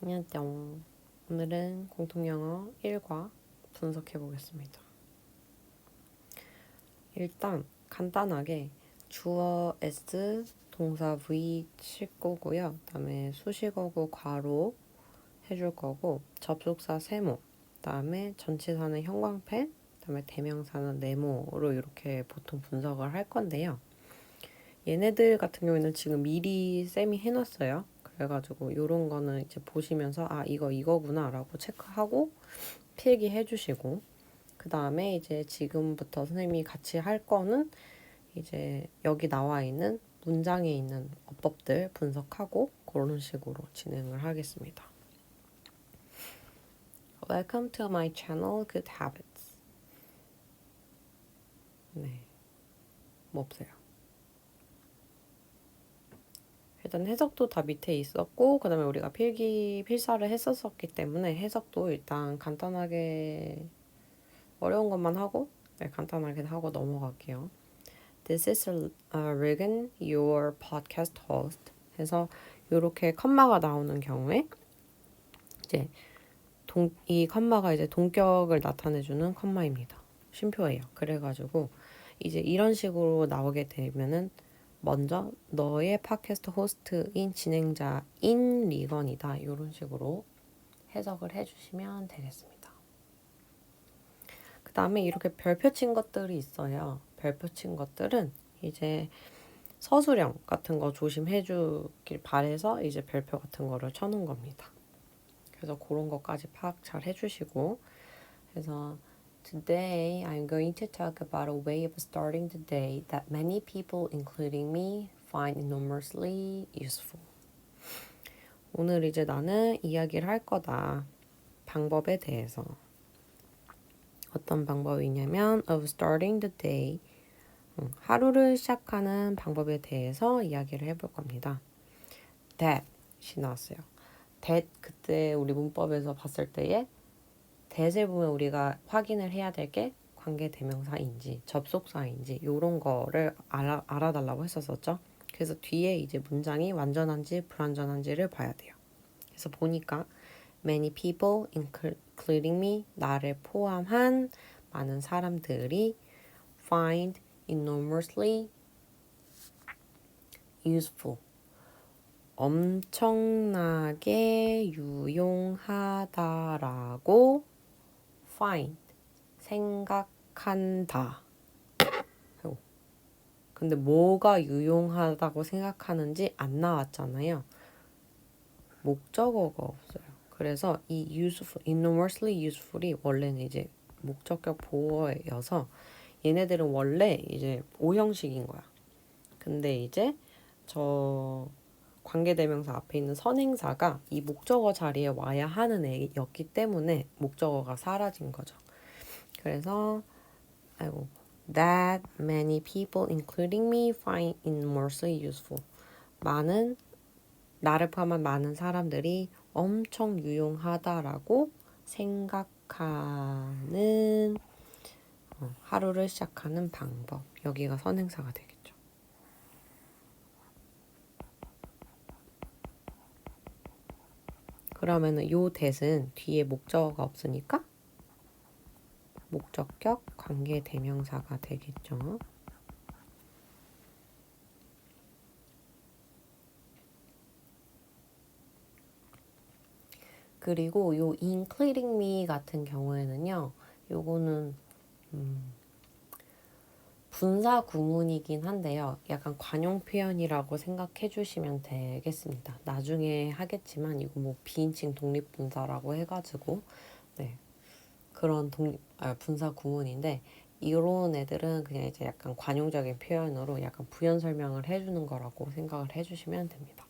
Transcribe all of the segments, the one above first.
안녕. 오늘은 공통영어 1과 분석해 보겠습니다. 일단 간단하게 주어 S, 동사 V 칠 거고요. 그다음에 수식어구 괄호 해줄 거고 접속사 세모, 그다음에 전치사는 형광펜, 그다음에 대명사는 네모로 이렇게 보통 분석을 할 건데요. 얘네들 같은 경우에는 지금 미리 쌤이 해놨어요. 그래가지고 이런 거는 이제 보시면서 아 이거구나 라고 체크하고 필기해 주시고 그 다음에 이제 지금부터 선생님이 같이 할 거는 이제 여기 나와 있는 문장에 있는 어법들 분석하고 그런 식으로 진행을 하겠습니다. Welcome to my channel, Good Habits. 네, 뭐 없어요. 일단 해석도 다 밑에 있었고 그다음에 우리가 필사를 했었기 때문에 해석도 일단 간단하게 어려운 것만 하고 간단하게 하고 넘어갈게요. This is Regan, your podcast host. 해서 이렇게 컴마가 나오는 경우에 이제 이 컴마가 이제 동격을 나타내주는 컴마입니다. 쉼표예요. 그래가지고 이제 이런 식으로 나오게 되면은 먼저 너의 팟캐스트 호스트인 진행자인 리건이다. 이런 식으로 해석을 해주시면 되겠습니다. 그 다음에 이렇게 별표 친 것들이 있어요. 별표 친 것들은 이제 서술형 같은 거 조심해 주길 바래서 이제 별표 같은 거를 쳐놓은 겁니다. 그래서 그런 것까지 파악 잘 해주시고 그래서 Today I'm going to talk about a way of starting the day that many people, including me, find enormously useful. 오늘 이제 나는 이야기를 할 거다. 방법에 대해서. 어떤 방법이냐면 of starting the day. 하루를 시작하는 방법에 대해서 이야기를 해볼 겁니다. that이 나왔어요. that 그때 우리 문법에서 봤을 때에 that을 보면 우리가 확인을 해야 될 게 관계대명사인지 접속사인지 이런 거를 알아달라고 했었었죠. 그래서 뒤에 이제 문장이 완전한지 불완전한지를 봐야 돼요. 그래서 보니까 many people, including me, 나를 포함한 많은 사람들이 find enormously useful, 엄청나게 유용하다라고 find, 생각한다. 근데 뭐가 유용하다고 생각하는지 안 나왔잖아요. 목적어가 없어요. 그래서 이 useful, enormously useful이 원래는 이제 목적격 보어여서 얘네들은 원래 이제 오형식인 거야. 근데 이제 저 관계대명사 앞에 있는 선행사가 이 목적어 자리에 와야 하는 애였기 때문에 목적어가 사라진 거죠. 그래서 that many people, including me, find enormously useful. 나를 포함한 많은 사람들이 엄청 유용하다라고 생각하는 하루를 시작하는 방법. 여기가 선행사가 되겠죠. 그러면은 요 that은 뒤에 목적어가 없으니까 목적격 관계 대명사가 되겠죠. 그리고 요 including me 같은 경우에는요. 요거는 분사 구문이긴 한데요. 약간 관용 표현이라고 생각해 주시면 되겠습니다. 나중에 하겠지만 이거 뭐 비인칭 독립분사라고 해가지고 네 그런 분사 구문인데 이런 애들은 그냥 이제 약간 관용적인 표현으로 약간 부연 설명을 해주는 거라고 생각을 해주시면 됩니다.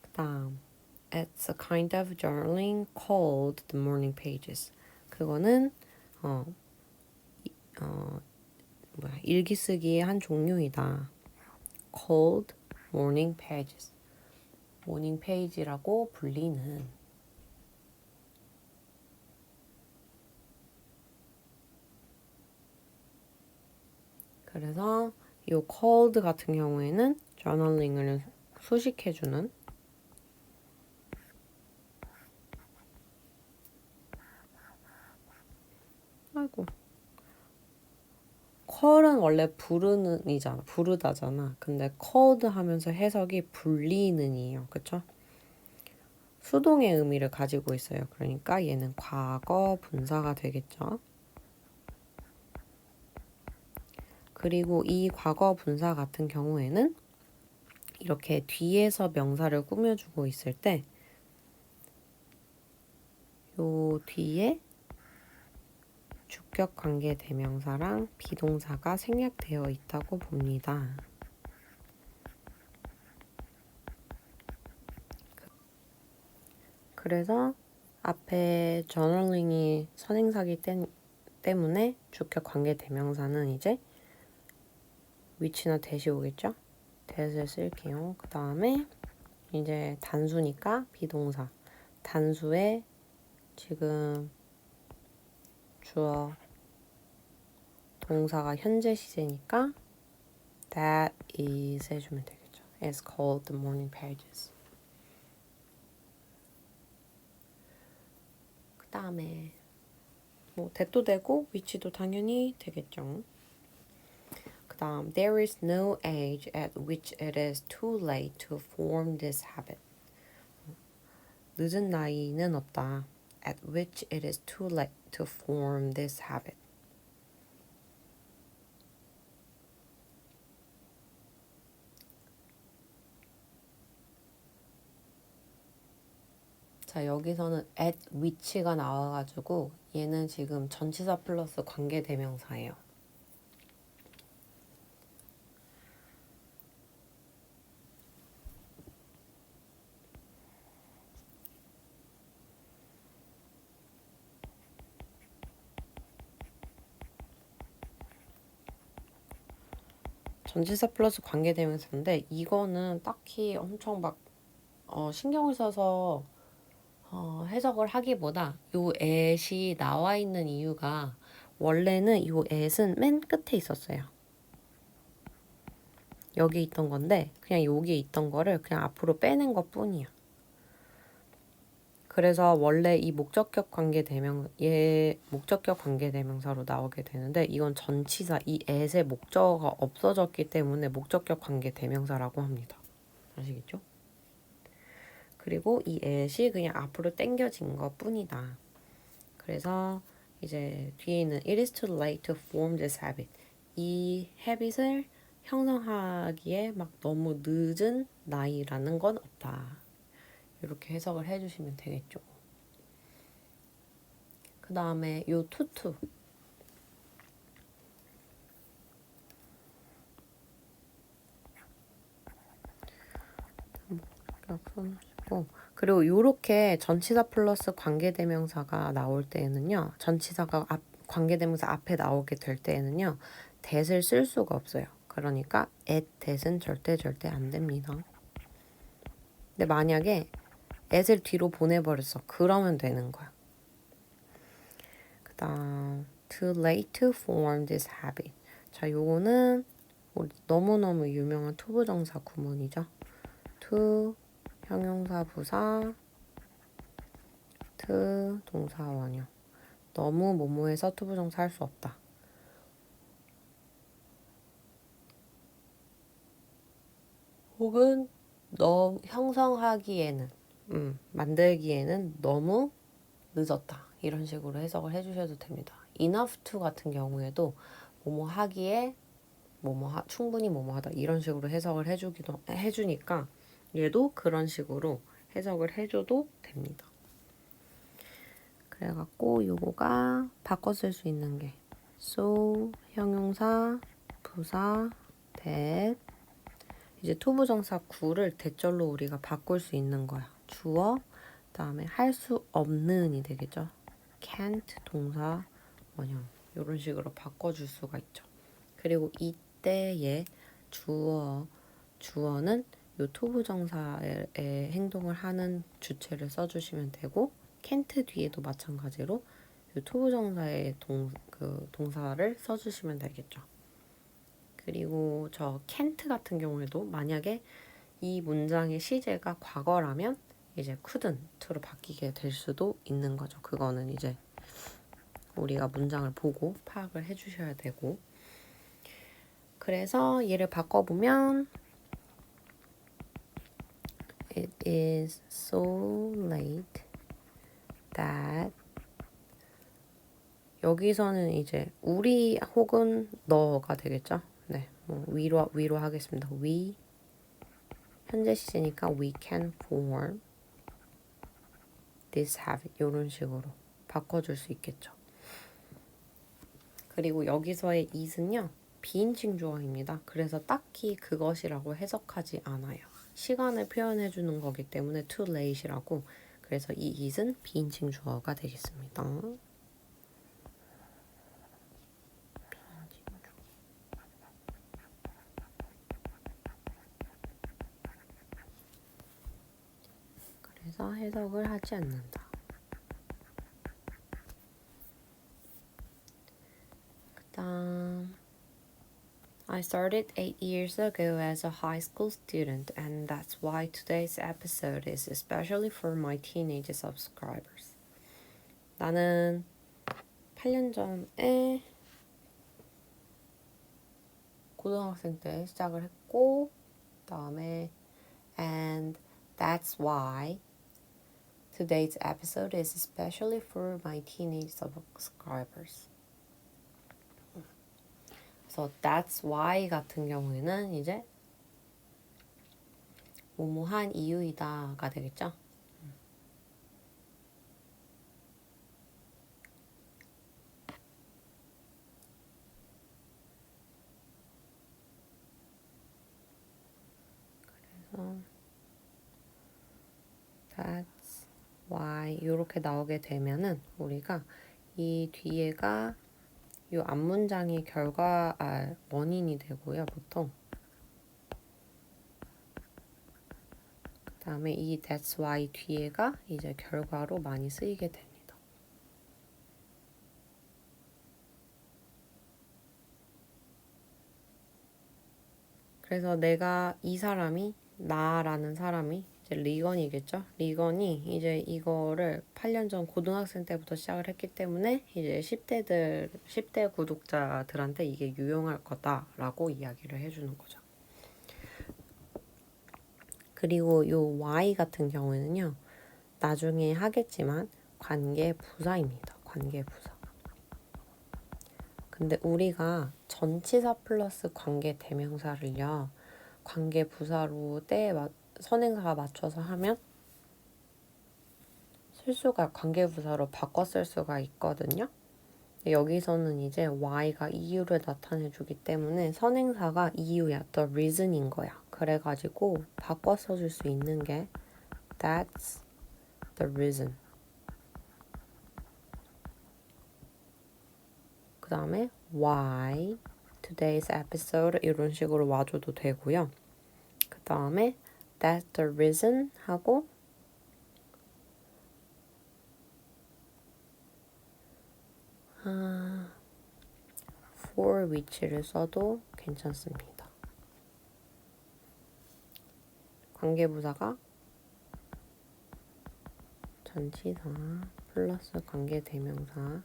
그다음 It's a kind of journaling called the morning pages. 그거는 일기 쓰기의 한 종류이다. Called morning pages. morning page라고 불리는 그래서 이 called 같은 경우에는 journaling을 수식해주는 원래 부르는이잖아. 부르다잖아. 근데 called 하면서 해석이 불리는이에요. 그쵸? 수동의 의미를 가지고 있어요. 그러니까 얘는 과거 분사가 되겠죠. 그리고 이 과거 분사 같은 경우에는 이렇게 뒤에서 명사를 꾸며주고 있을 때 요 뒤에 주격 관계 대명사랑 비동사가 생략되어 있다고 봅니다. 그래서 앞에 journaling이 선행사기 때문에 주격 관계 대명사는 이제 which나 that이 오겠죠? that을 쓸게요. 그 다음에 이제 단수니까 비동사. 단수에 지금 주어 동사가 현재 시제니까 that is 해주면 되겠죠. It's called the morning pages. 그 다음에 뭐 that도 되고 which도 당연히 되겠죠. 그 다음 there is no age at which it is too late to form this habit. 늦은 나이는 없다. At which it is too late to form this habit. 자, 여기서는 at which가 나와가지고 얘는 지금 전치사 플러스 관계대명사예요. 전치사 플러스 관계대명사인데 이거는 딱히 엄청 막 신경을 써서 해석을 하기보다 요 at이 나와 있는 이유가 원래는 요 at은 맨 끝에 있었어요. 여기 있던 건데 그냥 여기 있던 거를 그냥 앞으로 빼낸 것 뿐이야. 그래서 원래 이 목적격 관계대명사로 나오게 되는데 이건 전치사, 이 at의 목적어가 없어졌기 때문에 목적격 관계대명사라고 합니다. 아시겠죠? 그리고 이 at이 그냥 앞으로 당겨진 것 뿐이다. 그래서 이제 뒤에 있는 it is too late to form this habit. 이 habit을 형성하기에 막 너무 늦은 나이라는 건 없다. 이렇게 해석을 해주시면 되겠죠. 그 다음에 요 투투. 그리고 요렇게 전치사 플러스 관계대명사가 나올 때에는요. 전치사가 관계대명사 앞에 나오게 될 때에는요. that을 쓸 수가 없어요. 그러니까 at that은 절대 안 됩니다. 근데 만약에 at을 뒤로 보내버렸어. 그러면 되는 거야. 그 다음 too late to form this habit. 자, 요거는 너무너무 유명한 투부정사 구문이죠. to 형용사 부사 to 동사 원형. 너무 뭐뭐해서 투부정사 할 수 없다. 혹은 너 형성하기에는 만들기에는 너무 늦었다. 이런 식으로 해석을 해주셔도 됩니다. enough to 같은 경우에도 뭐뭐 하기에 충분히 뭐뭐 하다 이런 식으로 해석을 해주니까 얘도 그런 식으로 해석을 해줘도 됩니다. 그래갖고 요거가 바꿔 쓸 수 있는 게 so 형용사 부사 that 이제 투부정사 구를 대절로 우리가 바꿀 수 있는 거야. 주어 그다음에 할 수 없는이 되겠죠. can't 동사 원형 이런 식으로 바꿔줄 수가 있죠. 그리고 이때의 주어는 요 투부정사의 행동을 하는 주체를 써주시면 되고 can't 뒤에도 마찬가지로 요 투부정사의 동사를 써주시면 되겠죠. 그리고 저 can't 같은 경우에도 만약에 이 문장의 시제가 과거라면 이제 couldn't로 바뀌게 될 수도 있는 거죠. 그거는 이제 우리가 문장을 보고 파악을 해주셔야 되고 그래서 얘를 바꿔보면 It is so late that 여기서는 이제 우리 혹은 너가 되겠죠? 네, 뭐 위로 하겠습니다. We 현재 시제니까 we can form this habit 이런 식으로 바꿔줄 수 있겠죠. 그리고 여기서의 is는요 비인칭 주어입니다. 그래서 딱히 그것이라고 해석하지 않아요. 시간을 표현해 주는 거기 때문에 too late이라고. 그래서 이 is는 비인칭 주어가 되겠습니다. 그래서 해석을 하지 않는다. 그다음 I started 8 years ago as a high school student, and that's why today's episode is especially for my teenage subscribers. 나는 8년 전에 고등학생 때 시작을 했고, 그다음에 and that's why today's episode is especially for my teenage subscribers. 그래서 that's why 같은 경우에는 이제 뭐뭐한 이유이다가 되겠죠. 그래서 that's why 이렇게 나오게 되면은 우리가 이 뒤에가 이 앞문장이 원인이 되고요, 보통. 그 다음에 이 that's why 뒤에가 이제 결과로 많이 쓰이게 됩니다. 그래서 이 사람이, 나라는 사람이 이제 리건이겠죠? 리건이 이제 이거를 8년 전 고등학생 때부터 시작을 했기 때문에 이제 10대 구독자들한테 이게 유용할 거다라고 이야기를 해주는 거죠. 그리고 요 Y 같은 경우에는요, 나중에 하겠지만 관계부사입니다. 관계부사. 근데 우리가 전치사 플러스 관계대명사를요, 관계부사로 선행사가 맞춰서 하면 관계부사로 바꿔 쓸 수가 있거든요. 여기서는 이제 Y가 이유를 나타내주기 때문에 선행사가 이유야, the reason인 거야. 그래가지고 바꿔 써줄 수 있는 게 That's the reason. 그 다음에 why today's episode 이런 식으로 와줘도 되고요. 그 다음에 that's the reason 하고 for which를 써도 괜찮습니다. 관계부사가 전치사 플러스 관계대명사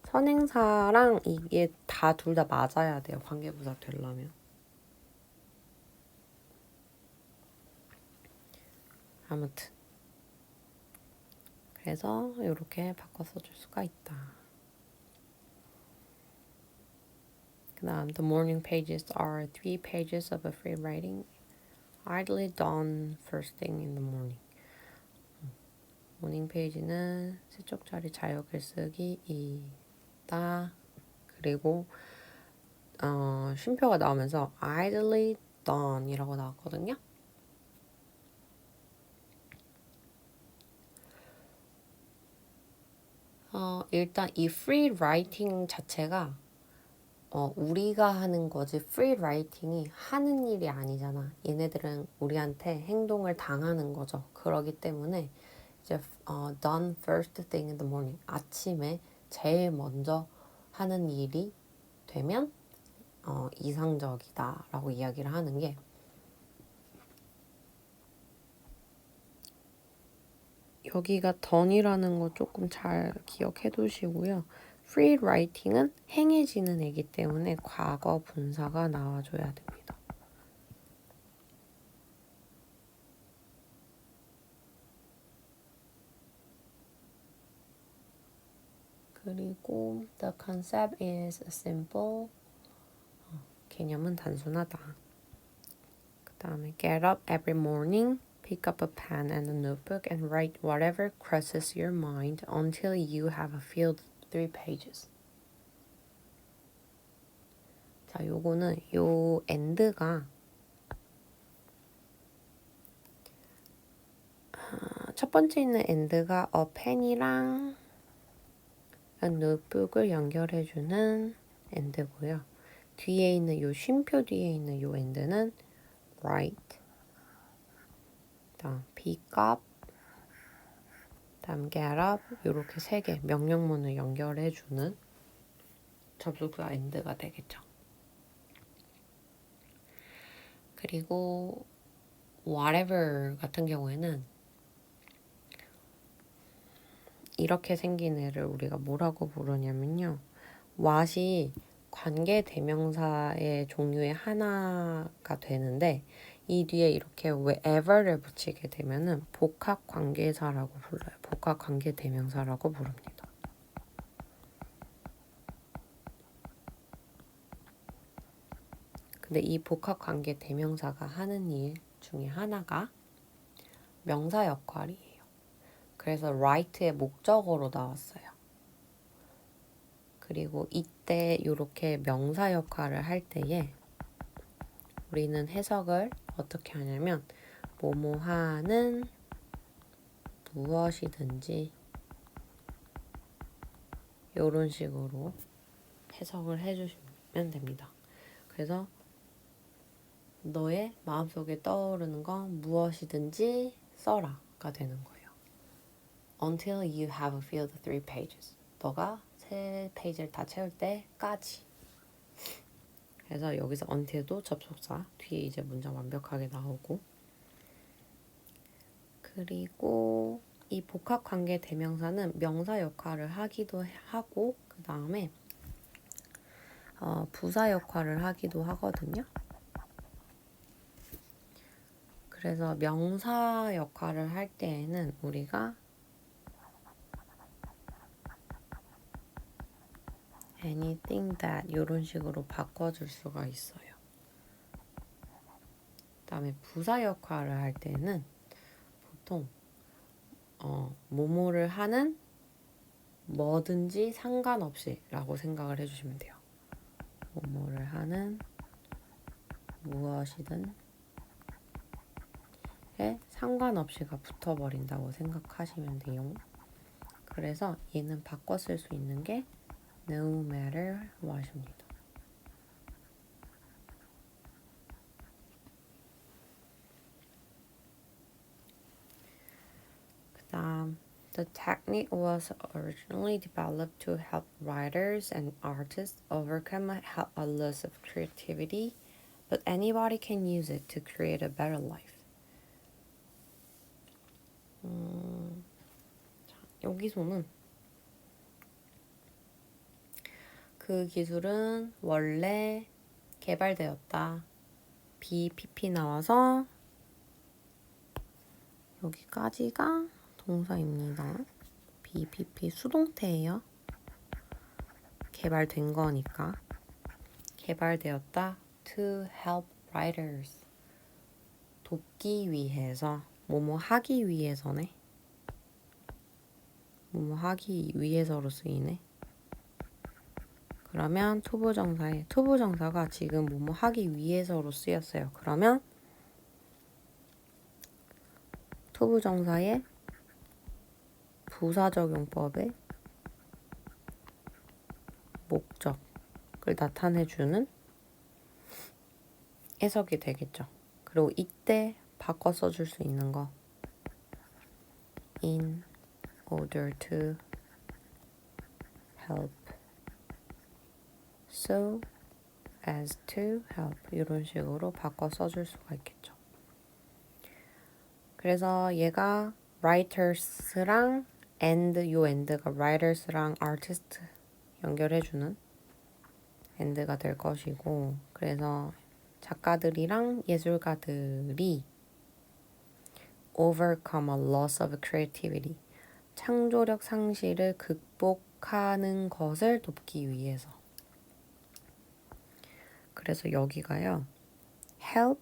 선행사랑 이게 둘 다 맞아야 돼요. 관계부사 되려면. 아무튼 그래서 이렇게 바꿔 써줄 수가 있다. 그 다음 The morning pages are 3 pages of a free writing idly done first thing in the morning. 모닝 페이지는 세 쪽짜리 자유 글쓰기이다. 그리고 쉼표가 나오면서 idly done 이라고 나왔거든요. 일단 이 free writing 자체가 우리가 하는 거지 free writing이 하는 일이 아니잖아. 얘네들은 우리한테 행동을 당하는 거죠. 그러기 때문에 이제 done first thing in the morning 아침에 제일 먼저 하는 일이 되면 이상적이다 라고 이야기를 하는 게 여기가 done이라는 거 조금 잘 기억해 두시고요. free writing은 행해지는 애기 때문에 과거 분사가 나와줘야 됩니다. 그리고 the concept is simple. 개념은 단순하다. 그 다음에 get up every morning, pick up a pen and a notebook and write whatever crosses your mind until you have filled 3 pages. 자, 요거는 요 end가 첫 번째 있는 end가 a pen이랑 a notebook을 연결해주는 end고요. 뒤에 있는 요 쉼표 뒤에 있는 요 end는 write, 다음 pick up, 다음 get up 요렇게 세 개 명령문을 연결해주는 접속사 end가 되겠죠. 그리고 whatever 같은 경우에는 이렇게 생긴 애를 우리가 뭐라고 부르냐면요. what이 관계 대명사의 종류의 하나가 되는데 이 뒤에 이렇게 wherever를 붙이게 되면은 복합 관계사라고 불러요. 복합 관계 대명사라고 부릅니다. 근데 이 복합 관계 대명사가 하는 일 중에 하나가 명사 역할이에요. 그래서 write의 목적어로 나왔어요. 그리고 이때 이렇게 명사 역할을 할 때에 우리는 해석을 어떻게 하냐면 뭐뭐하는 무엇이든지 이런 식으로 해석을 해주시면 됩니다. 그래서 너의 마음속에 떠오르는 건 무엇이든지 써라가 되는 거예요. Until you have filled 3 pages. 너가 3페이지를 다 채울 때까지. 그래서 여기서 until도 접속사 뒤에 이제 문장 완벽하게 나오고 그리고 이 복합관계 대명사는 명사 역할을 하기도 하고 그 다음에 부사 역할을 하기도 하거든요. 그래서 명사 역할을 할 때에는 우리가 anything that 이런 식으로 바꿔줄 수가 있어요. 그 다음에 부사 역할을 할 때는 보통 뭐뭐를 하는 뭐든지 상관없이 라고 생각을 해주시면 돼요. 뭐뭐를 하는 무엇이든 에 상관없이가 붙어버린다고 생각하시면 돼요. 그래서 얘는 바꿔 쓸 수 있는 게 no matter what입니다. 그다음 The technique was originally developed to help writers and artists overcome a loss of creativity, but anybody can use it to create a better life. 여기서는 그 기술은 원래 개발되었다. BPP 나와서 여기까지가 동사입니다. BPP 수동태예요. 개발된 거니까. 개발되었다. To help writers. 돕기 위해서. 뭐뭐 하기 위해서네. 뭐뭐 하기 위해서로 쓰이네. 그러면 투부정사가 지금 뭐뭐 하기 위해서로 쓰였어요. 그러면 투부정사의 부사적용법의 목적을 나타내주는 해석이 되겠죠. 그리고 이때 바꿔 써줄 수 있는 거 in order to help, so as to help 이런 식으로 바꿔 써줄 수가 있겠죠. 그래서 얘가 writers랑 and 요 and가 writers랑 artist 연결해주는 and가 될 것이고, 그래서 작가들이랑 예술가들이 overcome a loss of creativity, 창조력 상실을 극복하는 것을 돕기 위해서. 그래서 여기가요, help,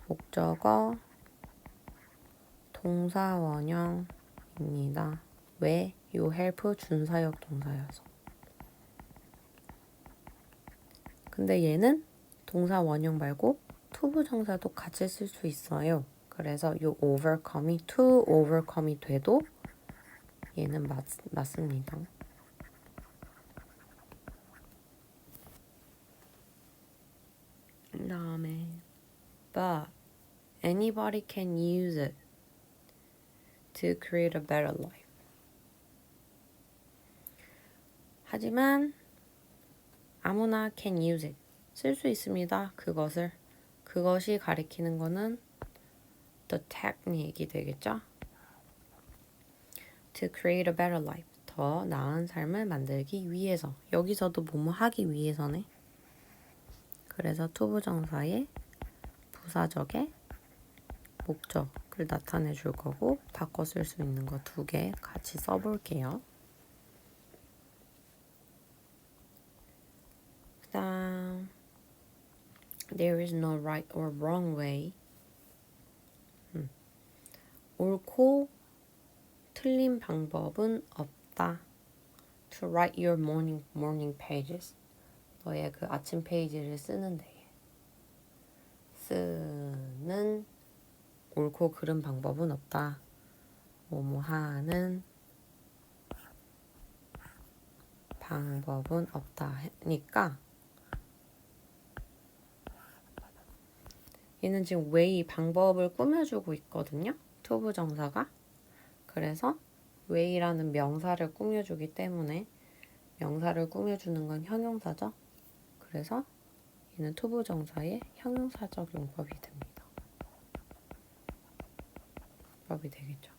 목적어, 동사 원형입니다. 왜? 요 help 준사역 동사여서. 근데 얘는 동사 원형 말고 투부정사도 같이 쓸 수 있어요. 그래서 요 overcome이 to overcome이 돼도 얘는 맞습니다. 그 다음에 but anybody can use it to create a better life. 하지만 아무나 can use it. 쓸 수 있습니다. 그것이 가리키는 거는 the technique이 되겠죠? To create a better life. 더 나은 삶을 만들기 위해서. 여기서도 뭐뭐 하기 위해서네. 그래서 투부정사의 부사적의 목적을 나타내 줄 거고 바꿔 쓸 수 있는 거 2개 같이 써볼게요. 그다음 There is no right or wrong way. 옳고 틀린 방법은 없다. To write your morning pages. 너의 그 아침 페이지를 쓰는데 쓰는 옳고 그른 방법은 없다. 뭐뭐 하는 방법은 없다 하니까 얘는 지금 way 방법을 꾸며주고 있거든요. 투부정사가. 그래서 way라는 명사를 꾸며주기 때문에 명사를 꾸며주는 건 형용사죠. 그래서 얘는 투부정사의 형용사적 용법이 됩니다. 법이 되겠죠.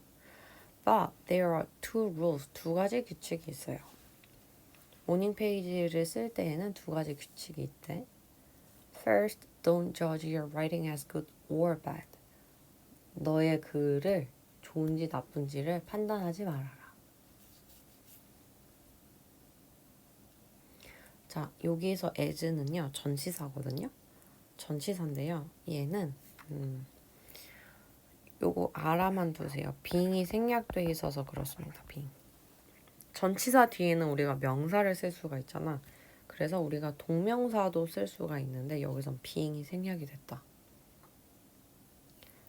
But there are 2 rules. 2가지 규칙이 있어요. 모닝 페이지를 쓸 때에는 2가지 규칙이 있대. First, don't judge your writing as good or bad. 너의 글을 좋은지 나쁜지를 판단하지 말아라. 자, 여기에서 as는요, 전치사거든요. 전치사인데요. 얘는 요거 알아만 두세요. being이 생략돼 있어서 그렇습니다. being. 전치사 뒤에는 우리가 명사를 쓸 수가 있잖아. 그래서 우리가 동명사도 쓸 수가 있는데 여기선 being이 생략이 됐다.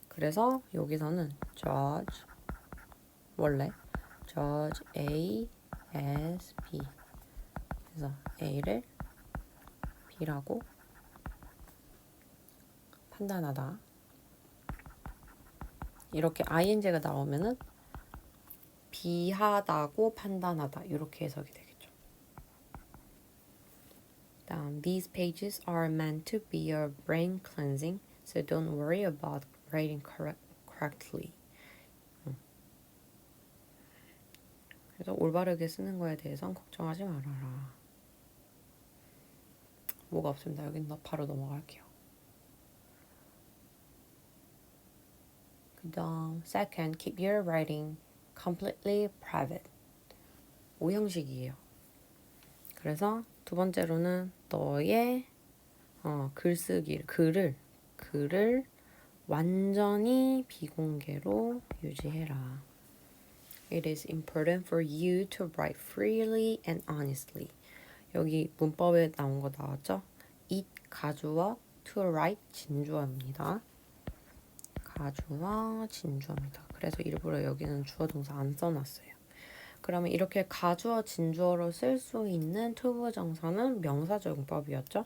그래서 여기서는 judge 원래 judge A as B. 그래서 A를 B라고 판단하다. 이렇게 ing가 나오면은 비하다고 판단하다. 이렇게 해석이 되겠죠. 다음, these pages are meant to be your brain cleansing, so don't worry about writing correctly. 그래서 올바르게 쓰는 거에 대해서는 걱정하지 말아라. 뭐가 없습니다. 여긴 바로 넘어갈게요. 그 다음, second, keep your writing completely private. 오형식이에요. 그래서 두 번째로는 너의 글을 완전히 비공개로 유지해라. It is important for you to write freely and honestly. 여기 문법에 나온 거 나왔죠? it 가주어, to write 진주어입니다. 가주어, 진주어입니다. 그래서 일부러 여기는 주어 동사 안 써놨어요. 그러면 이렇게 가주어, 진주어로 쓸 수 있는 투부정사는 명사적 용법이었죠?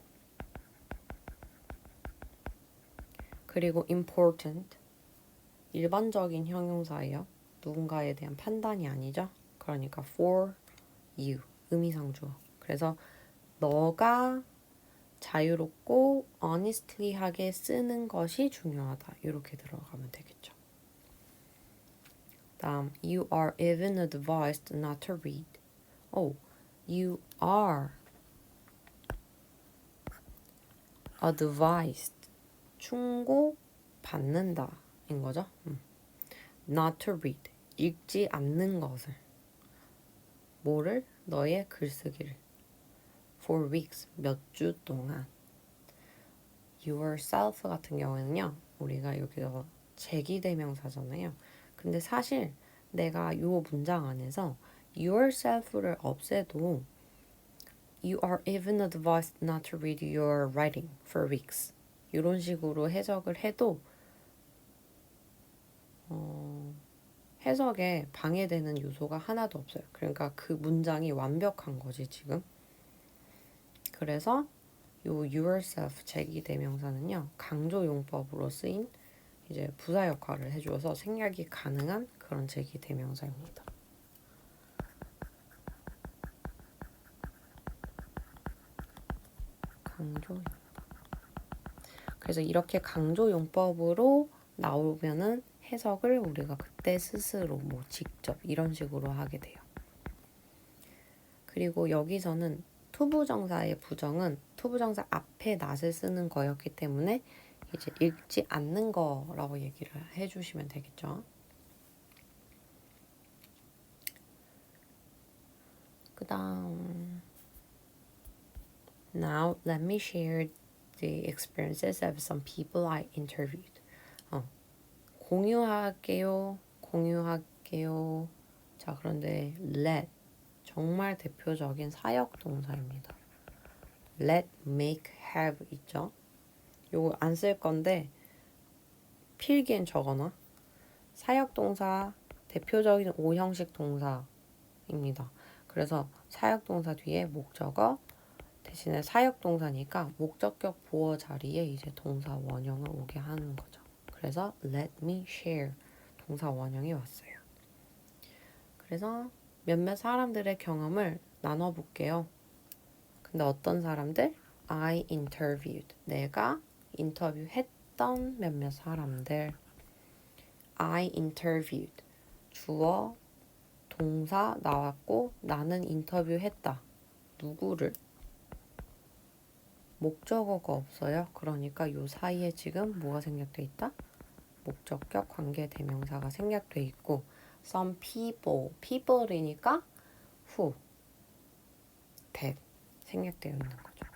그리고 important, 일반적인 형용사예요. 누군가에 대한 판단이 아니죠. 그러니까 for you, 의미상주어. 그래서 너가 자유롭고 honestly하게 쓰는 것이 중요하다. 이렇게 들어가면 되겠죠. 다음, you are even advised not to read You are advised. 충고받는다 인 거죠. Not to read. 읽지 않는 것을. 뭐를? 너의 글쓰기를. For weeks. 몇 주 동안. yourself 같은 경우에는요. 우리가 여기서 제기대명사잖아요. 근데 사실 내가 요 문장 안에서 yourself를 없애도 You are even advised not to read your writing for weeks. 이런 식으로 해석을 해도 해석에 방해되는 요소가 하나도 없어요. 그러니까 그 문장이 완벽한 거지 지금. 그래서 요 yourself 제기대명사는요. 강조용법으로 쓰인 이제 부사 역할을 해줘서 생략이 가능한 그런 제기대명사입니다. 강조용법. 그래서 이렇게 강조용법으로 나오면은 해석을 우리가 그때 스스로 뭐 직접 이런 식으로 하게 돼요. 그리고 여기서는 투부정사의 부정은 투부정사 앞에 not을 쓰는 거였기 때문에 이제 읽지 않는 거라고 얘기를 해주시면 되겠죠. 그 다음 Now let me share the experiences of some people I interviewed. 공유할게요. 자, 그런데 let 정말 대표적인 사역 동사입니다. let, make, have 있죠. 요거 안 쓸 건데 필기엔 적어놔. 사역 동사 대표적인 5형식 동사입니다. 그래서 사역 동사 뒤에 목적어 대신에 사역 동사니까 목적격 보어 자리에 이제 동사 원형을 오게 하는 거죠. 그래서 let me share 동사 원형이 왔어요. 그래서 몇몇 사람들의 경험을 나눠볼게요. 근데 어떤 사람들? I interviewed. 내가 인터뷰했던 몇몇 사람들. I interviewed. 주어, 동사 나왔고 나는 인터뷰했다. 누구를? 목적어가 없어요. 그러니까 요 사이에 지금 뭐가 생략돼 있다? 목적격 관계대명사가 생략돼 있고 some people, people이니까 who, that 생략되어 있는 거죠.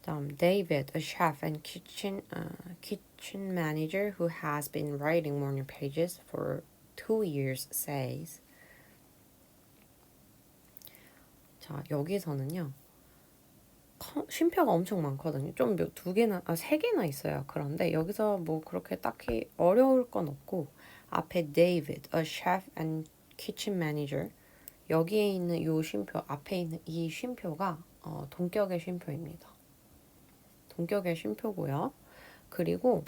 다음 David, a chef and kitchen manager who has been writing morning pages for 2 years says. 자, 여기서는요. 쉼표가 엄청 많거든요. 좀 2개나, 3개나 있어요. 그런데 여기서 뭐 그렇게 딱히 어려울 건 없고 앞에 David, a chef and kitchen manager 여기에 있는 이 쉼표, 앞에 있는 이 쉼표가 동격의 쉼표입니다. 동격의 쉼표고요. 그리고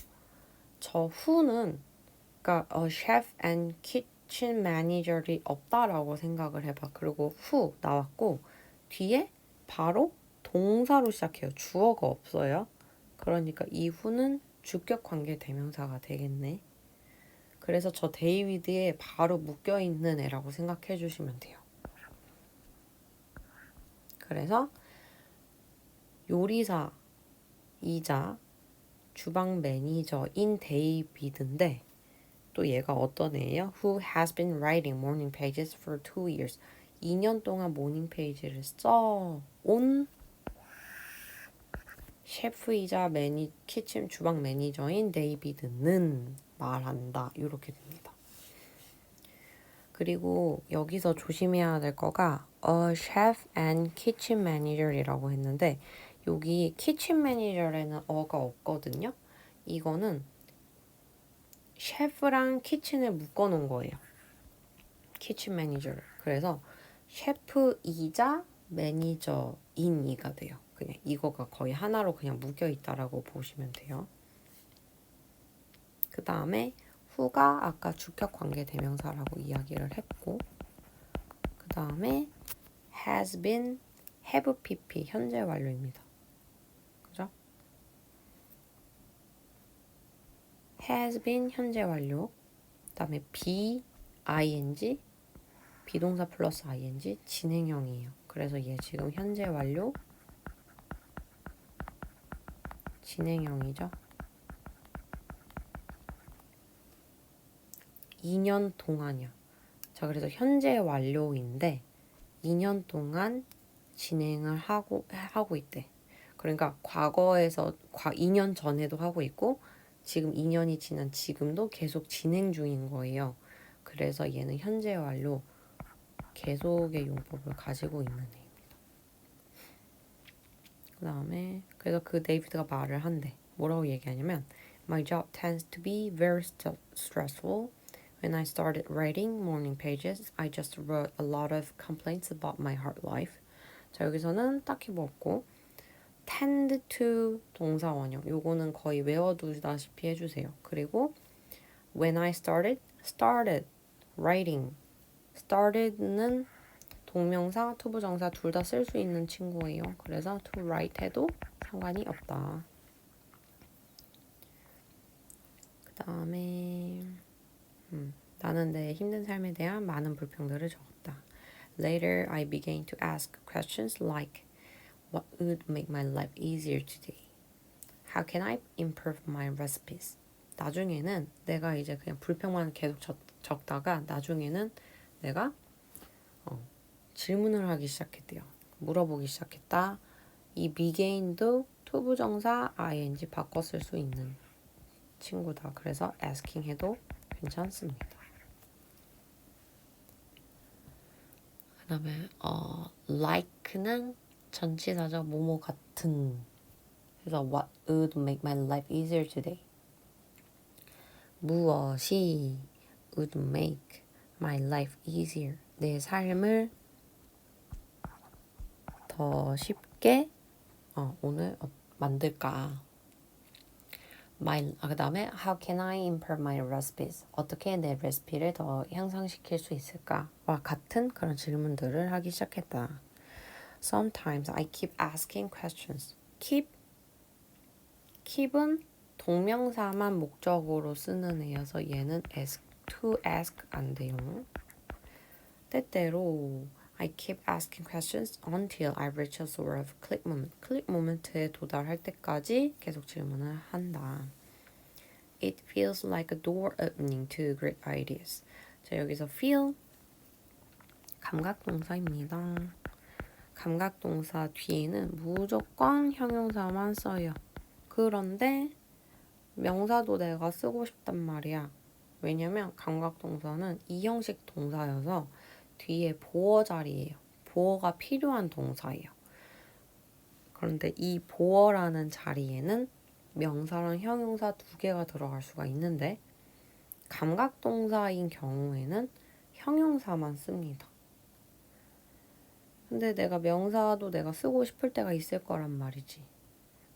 저 who는 그러니까 a chef and kitchen manager이 없다라고 생각을 해봐. 그리고 who 나왔고 뒤에 바로 동사로 시작해요. 주어가 없어요. 그러니까 이 who는 주격 관계 대명사가 되겠네. 그래서 저 데이비드에 바로 묶여있는 애라고 생각해 주시면 돼요. 그래서 요리사이자 주방 매니저인 데이비드인데 또 얘가 어떤 애예요? Who has been writing morning pages for 2 years. 2년 동안 모닝 페이지를 써온 셰프이자 키친 주방 매니저인 데이비드는 말한다. 이렇게 됩니다. 그리고 여기서 조심해야 될 거가 a chef and kitchen manager이라고 했는데 여기 kitchen manager에는 어가 없거든요. 이거는 셰프랑 키친을 묶어놓은 거예요. 키친 매니저를. 그래서 셰프이자 매니저인이가 돼요. 그냥 이거가 거의 하나로 그냥 묶여있다라고 보시면 돼요. 그 다음에 who가 아까 주격 관계 대명사라고 이야기를 했고 그 다음에 has been, have pp 현재 완료입니다. 그죠? has been 현재 완료. 그다음에 be, ing, 비동사 플러스 ing, 진행형이에요. 그래서 얘 지금 현재 완료 진행형이죠. 2년 동안이야. 자, 그래서 현재 완료인데 2년 동안 진행을 하고 있대. 그러니까 과거에서 2년 전에도 하고 있고 지금 2년이 지난 지금도 계속 진행 중인 거예요. 그래서 얘는 현재 완료 계속의 용법을 가지고 있는 애입니다. 그 다음에 그래서 그 데이비드가 말을 한대. 뭐라고 얘기하냐면 My job tends to be very stressful. When I started writing morning pages, I just wrote a lot of complaints about my hard life. 자, 여기서는 딱히 뭐 없고 tend to 동사 원형. 요거는 거의 외워두다시피 해주세요. 그리고 when I started writing. started는 동명사, 투부정사 둘 다 쓸 수 있는 친구예요. 그래서 to write 해도 상관이 없다. 그 다음에 나는 내 힘든 삶에 대한 많은 불평들을 적었다. Later, I began to ask questions like What would make my life easier today? How can I improve my recipes? 나중에는 내가 이제 그냥 불평만 계속 적다가 나중에는 내가 질문을 하기 시작했대요. 물어보기 시작했다. 이 begin도 투부정사 ing 바꿔 쓸 수 있는 친구다. 그래서 asking 해도 괜찮습니다. 그 다음에 like는 전치사죠. 뭐뭐 같은. 그래서 what would make my life easier today? 무엇이 would make my life easier? 내 삶을 더 쉽게 오늘 만들까? 그 다음에 how can I improve my recipes? 어떻게 내 레시피를 더 향상시킬 수 있을까? 와 같은 그런 질문들을 하기 시작했다. Sometimes I keep asking questions. keep은 동명사만 목적으로 쓰는 애여서 얘는 to ask 안 돼요. 때때로 I keep asking questions until I reach a sort of click moment. 클릭 모멘트에 도달할 때까지 계속 질문을 한다. It feels like a door opening to great ideas. 자, 여기서 feel 감각동사입니다. 감각동사 뒤에는 무조건 형용사만 써요. 그런데 명사도 내가 쓰고 싶단 말이야. 왜냐면 감각동사는 이형식 동사여서 뒤에 보어 자리예요. 보어가 필요한 동사예요. 그런데 이 보어라는 자리에는 명사랑 형용사 두 개가 들어갈 수가 있는데 감각동사인 경우에는 형용사만 씁니다. 근데 내가 명사도 내가 쓰고 싶을 때가 있을 거란 말이지.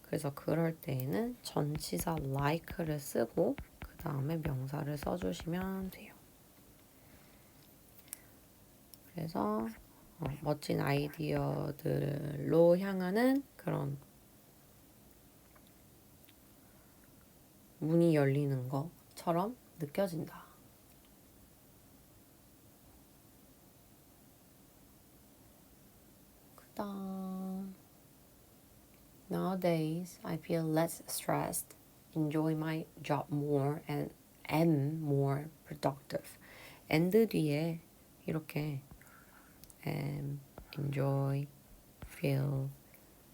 그래서 그럴 때에는 전치사 like를 쓰고 그 다음에 명사를 써주시면 돼요. 그래서 멋진 아이디어들로 향하는 그런 문이 열리는 것처럼 느껴진다. 그다음 Nowadays, I feel less stressed, enjoy my job more, and am more productive. and 뒤에 이렇게 am, enjoy, feel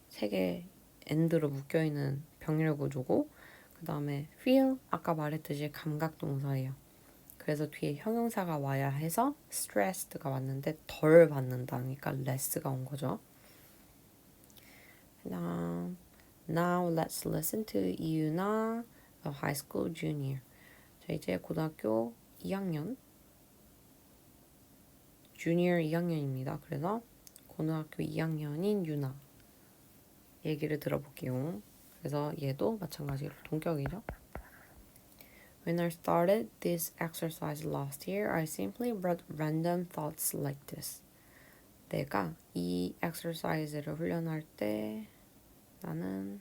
세 개 and로 묶여있는 병렬 구조고 그 다음에 feel 아까 말했듯이 감각 동사예요. 그래서 뒤에 형용사가 와야 해서 stressed가 왔는데 덜 받는다. 그러니까 less가 온 거죠. 그다음 Now let's listen to Yuna, a high school junior. 자, 이제 고등학교 2학년 junior 2학년입니다. 그래서 고등학교 2학년인 유나 얘기를 들어볼게요. 그래서 얘도 마찬가지로 동격이죠. When I started this exercise last year, I simply wrote random thoughts like this. 내가 이 exercise를 훈련할 때 나는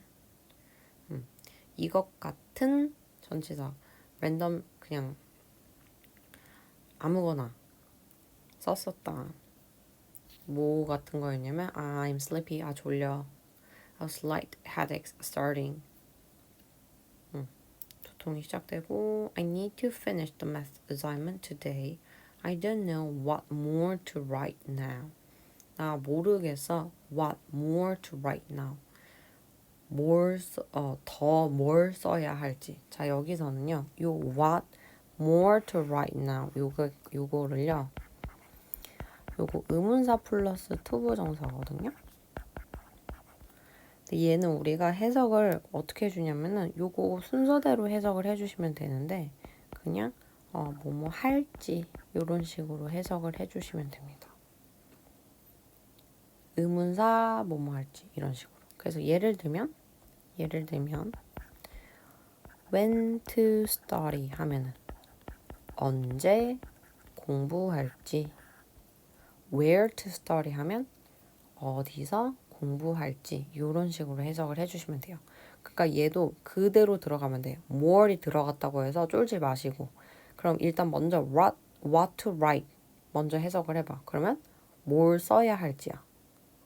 이것 같은 전치사 랜덤 그냥 아무거나 썼었다. 뭐 같은 거였냐면 I'm sleepy, 졸려. A slight headache starting. 두통이 시작되고 I need to finish the math assignment today. I don't know what more to write now. 나 모르겠어. What more to write now. 더 뭘 써야 할지. 자, 여기서는요. 요 what more to write now. 요거를요. 요거 의문사 플러스 투부정사거든요. 근데 얘는 우리가 해석을 어떻게 해주냐면은 요거 순서대로 해석을 해주시면 되는데 그냥 뭐뭐 할지 요런 식으로 해석을 해주시면 됩니다. 의문사 뭐뭐 할지 이런 식으로. 그래서 예를 들면 when to study 하면은 언제 공부할지, where to study 하면 어디서 공부할지 이런 식으로 해석을 해주시면 돼요. 그러니까 얘도 그대로 들어가면 돼요. more이 들어갔다고 해서 쫄지 마시고 그럼 일단 먼저 what to write 먼저 해석을 해봐. 그러면 뭘 써야 할지야.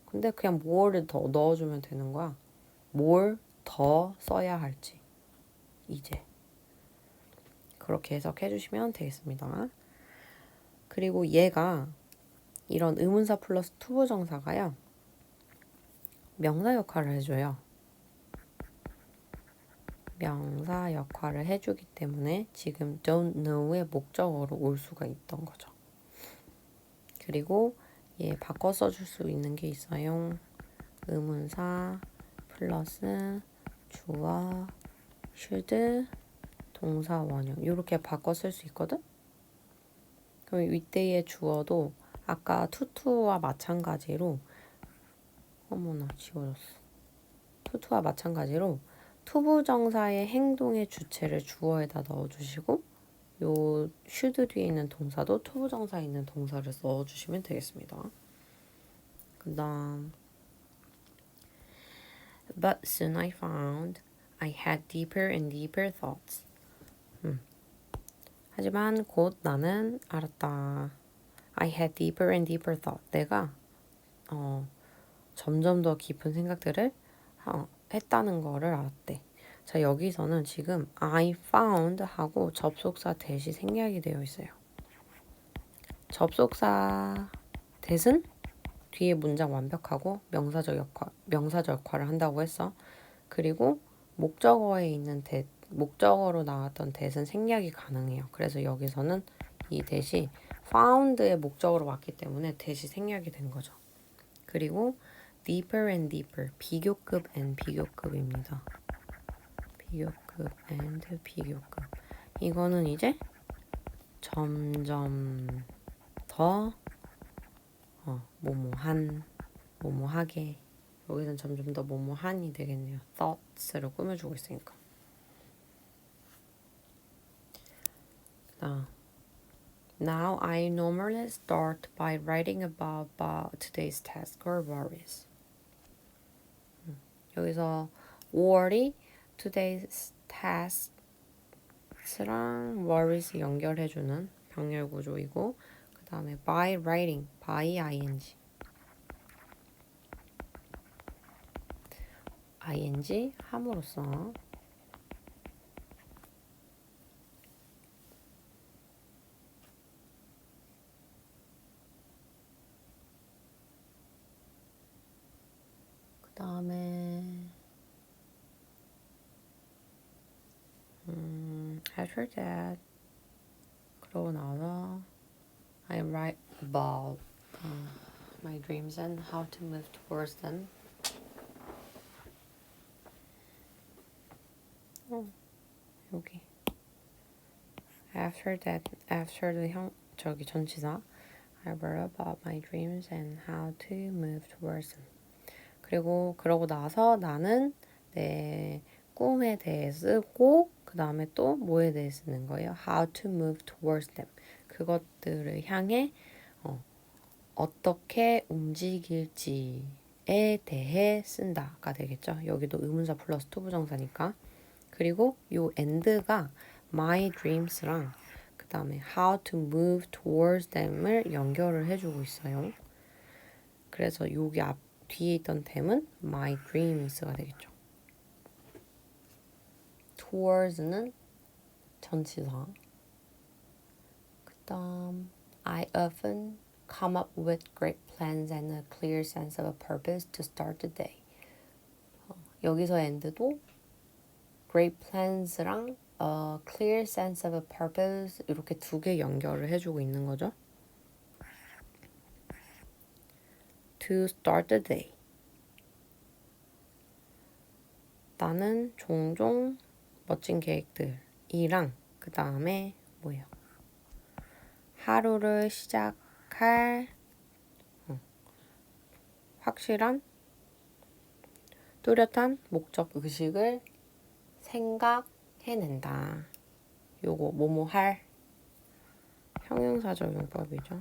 근데 그냥 more를 더 넣어주면 되는 거야. 뭘 더 써야 할지. 이제 그렇게 해석해 주시면 되겠습니다. 그리고 얘가 이런 의문사 플러스 투부정사가요. 명사 역할을 해줘요. 명사 역할을 해주기 때문에 지금 don't know의 목적어로 올 수가 있던 거죠. 그리고 얘 바꿔 써줄 수 있는 게 있어요. 의문사 플러스 주어 should 동사 원형 이렇게 바꿔 쓸 수 있거든? 그럼 이때의 주어도 아까 투투와 마찬가지로 어머나 지워졌어. 투투와 마찬가지로 투부정사의 행동의 주체를 주어에다 넣어주시고 요 should 뒤에 있는 동사도 투부정사에 있는 동사를 넣어주시면 되겠습니다. 그 다음 But soon I found I had deeper and deeper thoughts. 하지만 곧 나는 알았다. I had deeper and deeper thought. 내가 점점 더 깊은 생각들을 했다는 거를 알았대. 자, 여기서는 지금 I found 하고 접속사 that이 생략이 되어 있어요. 접속사 that은 뒤에 문장 완벽하고 명사적 역할을 한다고 했어. 그리고 목적어에 있는 that, 목적어로 나왔던 that은 생략이 가능해요. 그래서 여기서는 이 that이 found의 목적어로 왔기 때문에 that이 생략이 된 거죠. 그리고 deeper and deeper, 비교급 and 비교급입니다. 비교급 and 비교급. 이거는 이제 점점 더 뭐뭐한, 뭐뭐하게. 여기는 점점 더 뭐뭐한이 되겠네요. thoughts를 꾸며주고 있으니까. Now I normally start by writing about today's task or worries. 여기서 worry, today's tasks랑 worries 연결해주는 병렬 구조이고 그 다음에 by writing, by ing. ing 함으로써 그 다음에 after that 그러고 나서 I write about my dreams and how to move towards them. 여기 after that, after the 전치사 I wrote about my dreams and how to move towards them. 그리고 그러고 나서 나는 내 꿈에 대해 쓰고 그 다음에 또 뭐에 대해 쓰는 거예요? How to move towards them. 그것들을 향해 어떻게 움직일지에 대해 쓴다가 되겠죠. 여기도 의문사 플러스 투부정사니까. 그리고 요 and가 my dreams랑 그 다음에 how to move towards them을 연결을 해주고 있어요. 그래서 여기 앞 뒤에 있던 them은 my dreams가 되겠죠. towards는 전치사. 그 다음 I often come up with great plans and a clear sense of a purpose to start the day. 여기서 end도 great plans랑 clear sense of a purpose 이렇게 두 개 연결을 해주고 있는 거죠. To start the day. 나는 종종 멋진 계획들이랑 그 다음에 뭐예요? 하루를 시작할 확실한 뚜렷한 목적 의식을 생각해낸다. 요거 뭐뭐 할 형용사적 용법이죠.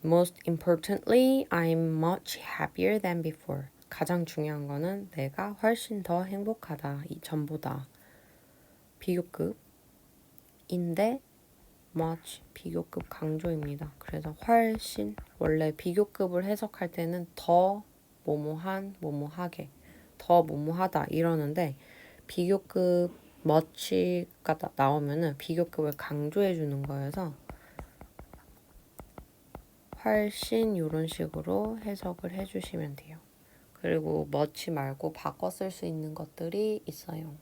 Most importantly, I'm much happier than before. 가장 중요한 거는 내가 훨씬 더 행복하다. 이전보다. 비교급인데 much 비교급 강조입니다. 그래서 훨씬 원래 비교급을 해석할 때는 더 뭐뭐한 뭐뭐하게 더 뭐뭐하다 이러는데 비교급 much가 나오면은 비교급을 강조해 주는 거여서 훨씬 이런 식으로 해석을 해주시면 돼요. 그리고 much 말고 바꿔 쓸 수 있는 것들이 있어요.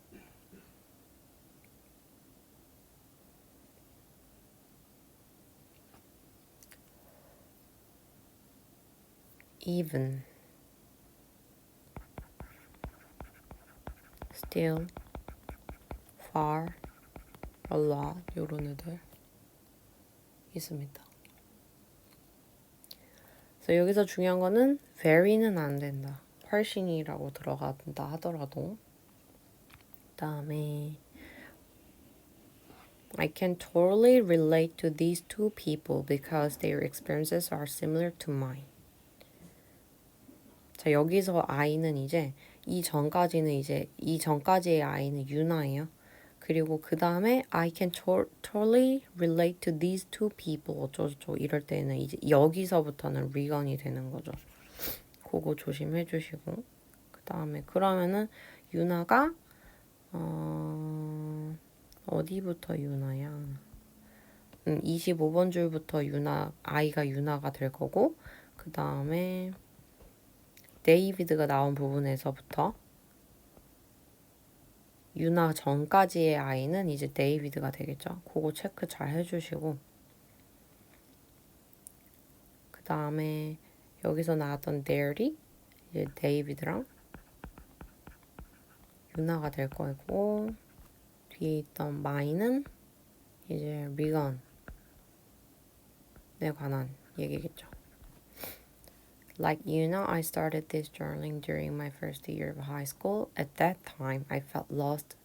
even, still, far, a lot 이런 애들 있습니다. 그래서 여기서 중요한 거는 very는 안 된다. 훨씬이라고 들어간다 하더라도 그 다음에 I can totally relate to these two people because their experiences are similar to mine. 자, 여기서 I는 이제 이 전까지의 I는 유나예요. 그리고 그 다음에 I can totally relate to these two people 어쩌고저쩌고 이럴 때는 이제 여기서부터는 regon이 되는 거죠. 그거 조심해 주시고 그 다음에 그러면은 유나가 어디부터 유나야? 25번 줄부터 I가 유나가 될 거고 그 다음에 데이비드가 나온 부분에서부터 유나 전까지의 I는 이제 데이비드가 되겠죠. 그거 체크 잘 해주시고 그 다음에 여기서 나왔던 there이 이제 데이비드랑 유나가 될 거고 뒤에 있던 my는 이제 리건에 관한 얘기겠죠. Like you know, I started this journaling during my first year of high school. At that time, I felt lost,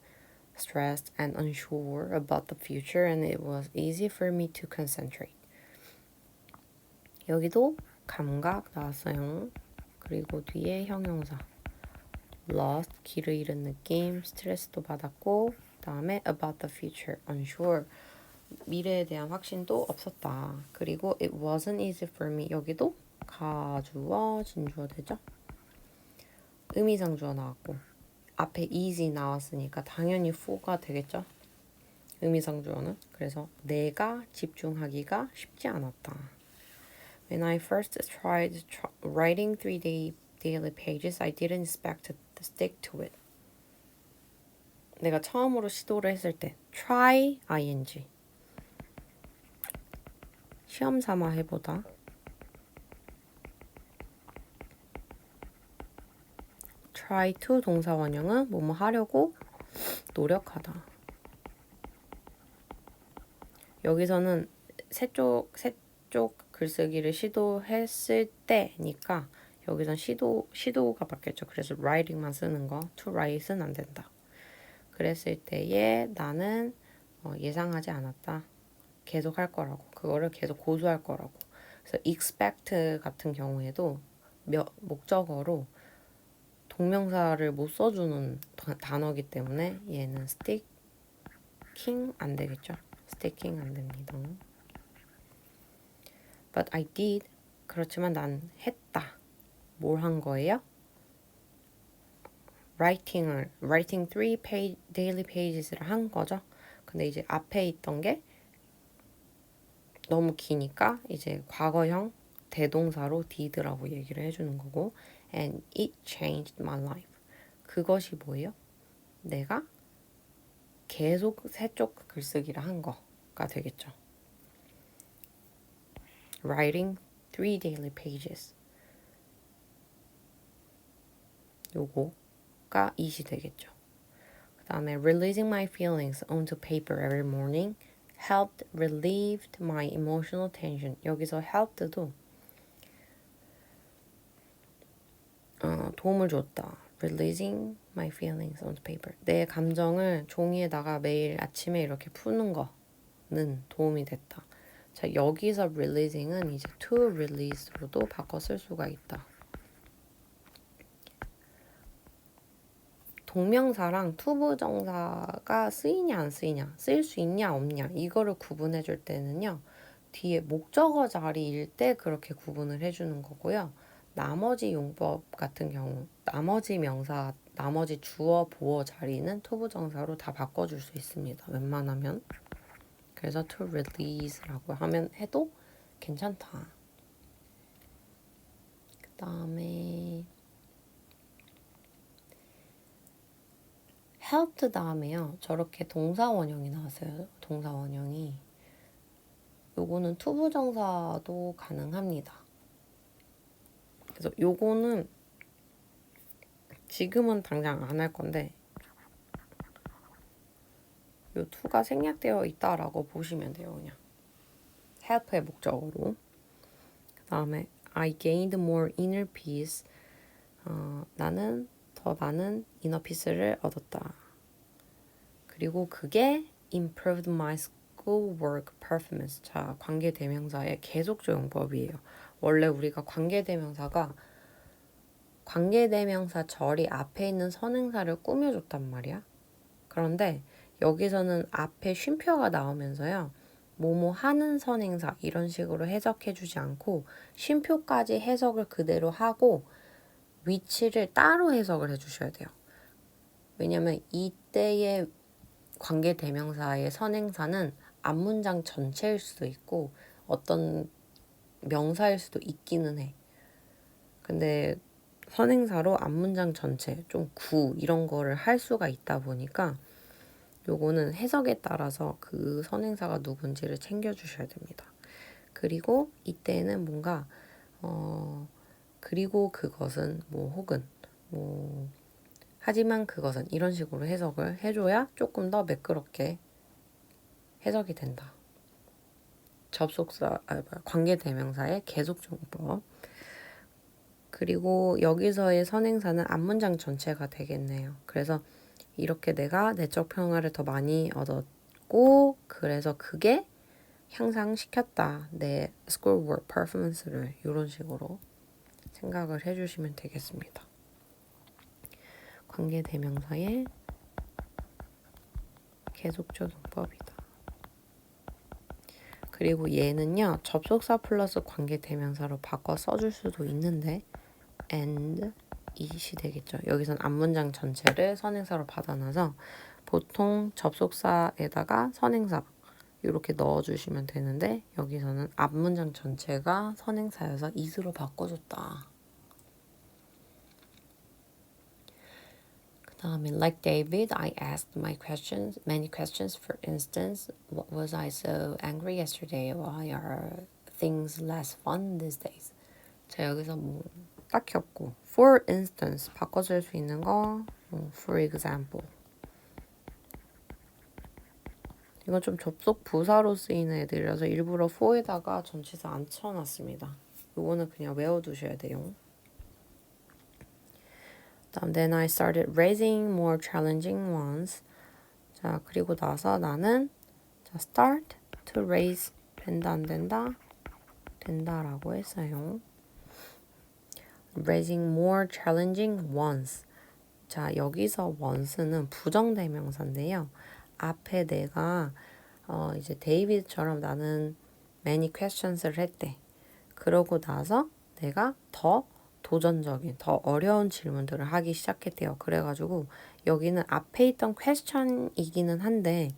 stressed, and unsure about the future, and it was easy for me to concentrate. 여기도 감각 나왔어요. 그리고 뒤에 형용사. lost, 길을 잃은 느낌, 스트레스도 받았고, 그 다음에 about the future, unsure. 미래에 대한 확신도 없었다. 그리고 it wasn't easy for me. 여기도 가주어, 진주어 되죠? 의미상주어 나왔고 앞에 easy 나왔으니까 당연히 for가 되겠죠? 의미상주어는. 그래서 내가 집중하기가 쉽지 않았다. When I first tried writing 3 daily pages, I didn't expect to stick to it. 내가 처음으로 시도를 했을 때 try, ing 시험 삼아 해보다 try to 동사 원형은 뭐뭐 하려고 노력하다. 여기서는 세 쪽 글쓰기를 시도했을 때니까 여기선 시도가 바뀌었죠. 그래서 writing만 쓰는 거 to write은 안 된다. 그랬을 때에 나는 예상하지 않았다. 계속 할 거라고. 그거를 계속 고수할 거라고. 그래서 expect 같은 경우에도 목적어로 동명사를 못 써주는 단어이기 때문에 얘는 sticking 안 되겠죠. sticking 안 됩니다. But I did. 그렇지만 난 했다. 뭘 한 거예요? writing 3 daily pages를 한 거죠. 근데 이제 앞에 있던 게 너무 기니까 이제 과거형 대동사로 did라고 얘기를 해주는 거고 and it changed my life. 그것이 뭐예요? 내가 계속 세 쪽 글쓰기를 한 거가 되겠죠. writing 3 daily pages. 요거가 it이 되겠죠. 그 다음에 releasing my feelings onto paper every morning helped relieved my emotional tension. 여기서 helped도 도움을 줬다. releasing my feelings onto paper. 내 감정을 종이에다가 매일 아침에 이렇게 푸는 거는 도움이 됐다. 자, 여기서 releasing은 이제 to release로도 바꿔 쓸 수가 있다. 동명사랑 투부정사가 쓰이냐 안 쓰이냐, 쓰일 수 있냐 없냐 이거를 구분해 줄 때는요. 뒤에 목적어 자리일 때 그렇게 구분을 해주는 거고요. 나머지 용법 같은 경우 나머지 명사, 나머지 주어, 보어 자리는 투부정사로 다 바꿔줄 수 있습니다. 웬만하면. 그래서 to release라고 하면 해도 괜찮다. 그 다음에 helped 다음에요. 저렇게 동사 원형이 나왔어요. 동사 원형이. 요거는 투부정사도 가능합니다. 그래서 요거는 지금은 당장 안 할 건데 요 to가 생략되어 있다라고 보시면 돼요. 그냥 help의 목적어로. 그 다음에 I gained more inner peace. 나는 더 많은 inner peace를 얻었다. 그리고 그게 improved my schoolwork performance. 자, 관계대명사의 계속적 용법이에요. 원래 우리가 관계대명사가 관계대명사 절이 앞에 있는 선행사를 꾸며줬단 말이야. 그런데 여기서는 앞에 쉼표가 나오면서요. 뭐뭐 하는 선행사 이런 식으로 해석해주지 않고 쉼표까지 해석을 그대로 하고 위치를 따로 해석을 해주셔야 돼요. 왜냐면 이때의 관계대명사의 선행사는 앞문장 전체일 수도 있고 어떤 명사일 수도 있기는 해. 근데 선행사로 앞문장 전체, 좀 구 이런 거를 할 수가 있다 보니까 요거는 해석에 따라서 그 선행사가 누군지를 챙겨주셔야 됩니다. 그리고 이때는 뭔가 그리고 그것은 뭐 혹은 뭐 하지만 그것은 이런 식으로 해석을 해줘야 조금 더 매끄럽게 해석이 된다. 관계대명사의 계속용법. 그리고 여기서의 선행사는 앞문장 전체가 되겠네요. 그래서 이렇게 내가 내적 평화를 더 많이 얻었고 그래서 그게 향상시켰다. 내 schoolwork performance를 이런 식으로 생각을 해주시면 되겠습니다. 관계대명사의 계속적 용법이다. 그리고 얘는요. 접속사 플러스 관계대명사로 바꿔 써줄 수도 있는데 and it이 되겠죠. 여기선 앞문장 전체를 선행사로 받아놔서 보통 접속사에다가 선행사 이렇게 넣어주시면 되는데 여기서는 앞문장 전체가 선행사여서 it으로 바꿔줬다. 그 다음에 like David, I asked many questions. For instance, what was I so angry yesterday? Why are things less fun these days? 자, 여기서 뭐 딱히 없고 for instance 바꿔 쓸 수 있는 거 for example 이건 좀 접속 부사로 쓰이는 애들이라서 일부러 for에다가 전치사 안 쳐놨습니다. 이거는 그냥 외워두셔야 돼요. 다음 then I started raising more challenging ones. 자, 그리고 나서 나는 자, start to raise 된다 안 된다? 된다라고 했어요. raising more challenging ones. 자, 여기서 once는 부정대명사인데요. 앞에 내가 이제 데이비드처럼 나는 many questions를 했대. 그러고 나서 내가 더 도전적인, 더 어려운 질문들을 하기 시작했대요. 그래가지고 여기는 앞에 있던 question이기는 한데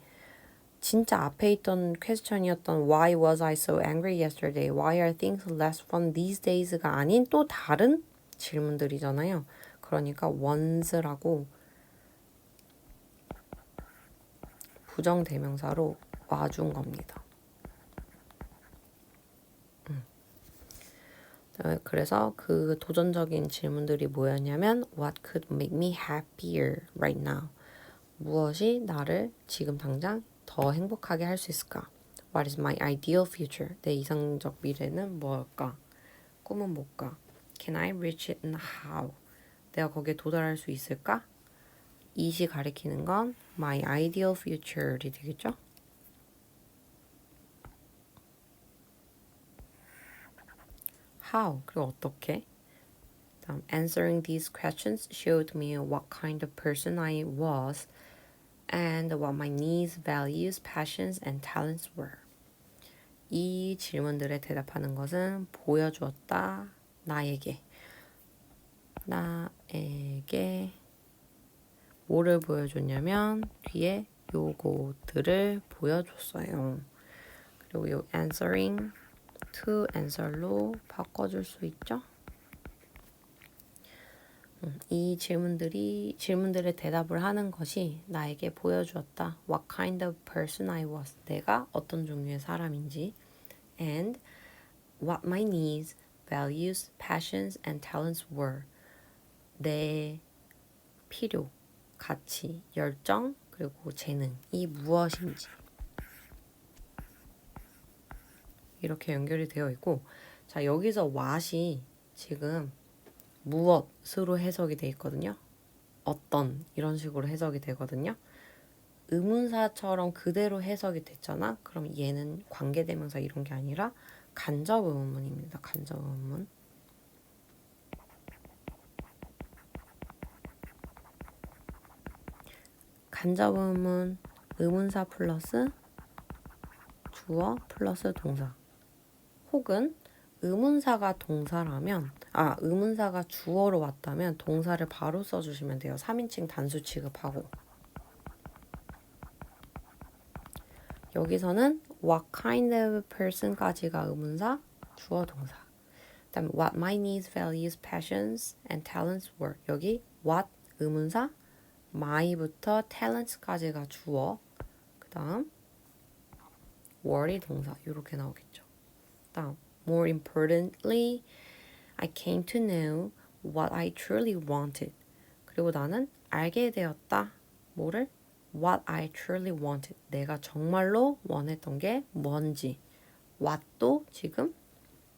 진짜 앞에 있던 question이었던 Why was I so angry yesterday? Why are things less fun these days?가 아닌 또 다른 질문들이잖아요. 그러니까 once라고 부정대명사로 와준 겁니다. 그래서 그 도전적인 질문들이 뭐였냐면 What could make me happier right now? 무엇이 나를 지금 당장 더 행복하게 할 수 있을까? What is my ideal future? 내 이상적 미래는 뭘까? 꿈은 뭘까? Can I reach it and how? 내가 거기에 도달할 수 있을까? 이시 가리키는 건 my ideal future이 되겠죠? How? 그리고 어떻게? 다음, answering these questions showed me what kind of person I was and what my needs, values, passions, and talents were. 이 질문들에 대답하는 것은 보여주었다. 나에게 뭐를 보여줬냐면 뒤에 요거들을 보여줬어요. 그리고 요 answering to answer로 바꿔줄 수 있죠. 이 질문들에 대답을 하는 것이 나에게 보여주었다. What kind of person I was. 내가 어떤 종류의 사람인지. And what my needs, values, passions, and talents were. 내 필요, 가치, 열정, 그리고 재능이 무엇인지. 이렇게 연결이 되어 있고, 자, 여기서 what이 지금 무엇으로 해석이 돼 있거든요. 어떤 이런 식으로 해석이 되거든요. 의문사처럼 그대로 해석이 됐잖아. 그럼 얘는 관계대명사 이런 게 아니라 간접 의문문입니다. 간접 의문문. 간접 의문문 의문사 플러스 주어 플러스 동사. 혹은 의문사가 동사라면 의문사가 주어로 왔다면 동사를 바로 써주시면 돼요. 3인칭 단수 취급하고. 여기서는 what kind of person까지가 의문사, 주어 동사. 그다음에 what my needs, values, passions, and talents were. 여기 what 의문사, my부터 talents까지가 주어. 그다음 were이 동사. 이렇게 나오겠죠. 그다음 more importantly, I came to know what I truly wanted. 그리고 나는 알게 되었다. 뭐를? What I truly wanted. 내가 정말로 원했던 게 뭔지. what도 지금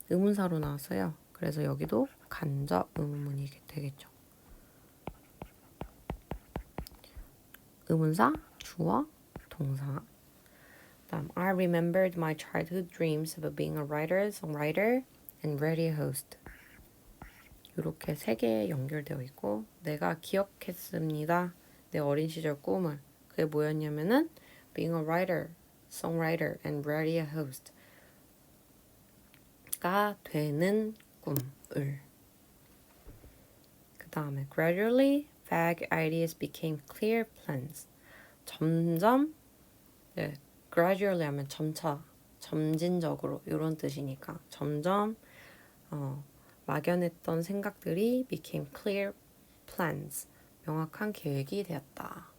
의문사로 나왔어요. 그래서 여기도 간접 의문문이 되겠죠. 의문사, 주어, 동사. 다음, I remembered my childhood dreams of being a writer, songwriter, and radio host. 이렇게 세 개 연결되어 있고 내가 기억했습니다. 내 어린 시절 꿈을. 그게 뭐였냐면은 being a writer, songwriter, and radio host가 되는 꿈을. 그 다음에 gradually vague ideas became clear plans. 점점 gradually 하면 점차, 점진적으로 이런 뜻이니까 점점 막연했던 생각들이 became clear plans. 명확한 계획이 되었다.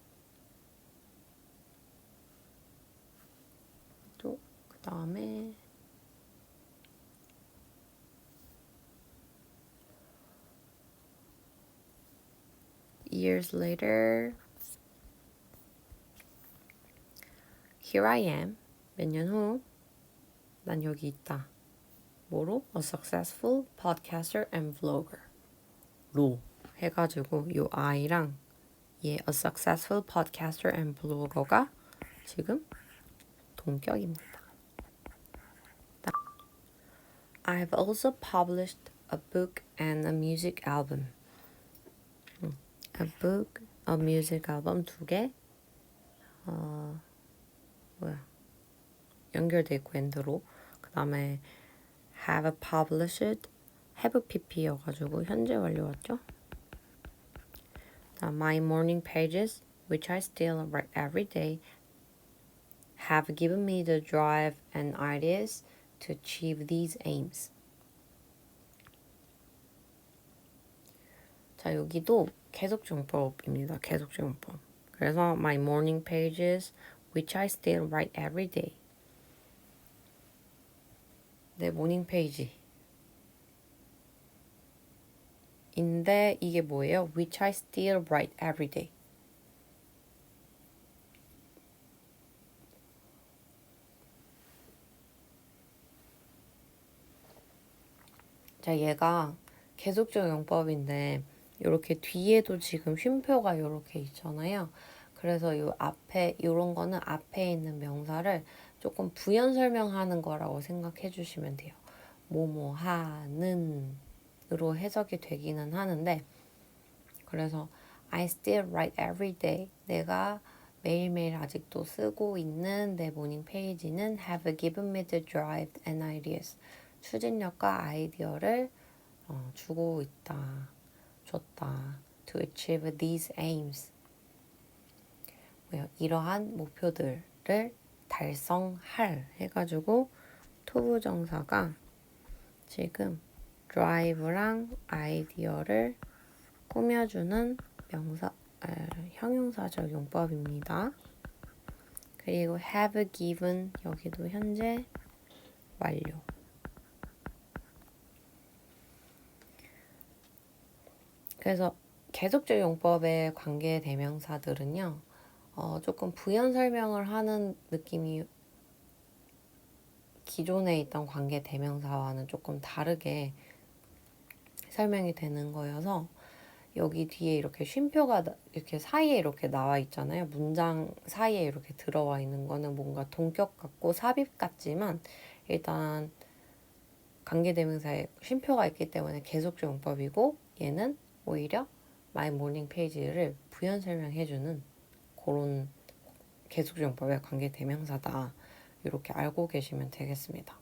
또 그 다음에 years later, here I am. 몇 년 후, 난 여기 있다. 뭐로? A successful podcaster and vlogger. 로 해가지고 요 I랑 얘 a successful podcaster and vlogger가 지금 동격입니다. I've also published a book and a music album. a book, a music album 2개. 연결돼 있고 엔드로. 그 다음에 have published, have pp여가지고 현재 완료 왔죠. My morning pages, which I still write every day, have given me the drive and ideas to achieve these aims. 자, 여기도 계속적용법입니다. 계속적용법. 그래서 my morning pages, which I still write every day. 내 모닝 페이지. 인데 이게 뭐예요? Which I still write every day. 자, 얘가 계속적 용법인데 이렇게 뒤에도 지금 쉼표가 이렇게 있잖아요. 그래서 이 앞에 이런 거는 앞에 있는 명사를 조금 부연 설명하는 거라고 생각해 주시면 돼요. 뭐뭐 하는 으로 해석이 되기는 하는데 그래서 I still write every day. 내가 매일매일 아직도 쓰고 있는 내 모닝 페이지는 have given me the drive and ideas. 추진력과 아이디어를 주고 있다, 줬다. To achieve these aims. 이러한 목표들을 달성할 해가지고 투부정사가 지금 drive랑 아이디어를 꾸며주는 형용사적 용법입니다. 그리고 have given 여기도 현재 완료. 그래서 계속적 용법의 관계 대명사들은요. 조금 부연 설명을 하는 느낌이 기존에 있던 관계 대명사와는 조금 다르게 설명이 되는 거여서 여기 뒤에 이렇게 쉼표가 이렇게 사이에 이렇게 나와 있잖아요. 문장 사이에 이렇게 들어와 있는 거는 뭔가 동격 같고 삽입 같지만 일단 관계대명사에 쉼표가 있기 때문에 계속적 용법이고 얘는 오히려 my morning page를 부연 설명해주는 그런 계속적 용법의 관계대명사다. 이렇게 알고 계시면 되겠습니다.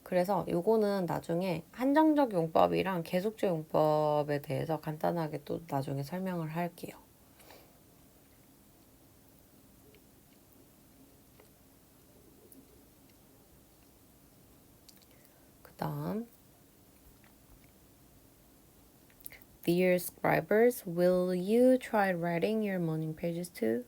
그래서 요거는 나중에 한정적 용법이랑 계속적 용법에 대해서 간단하게 또 나중에 설명을 할게요. 그 다음 Dear scribers, will you try writing your morning pages too?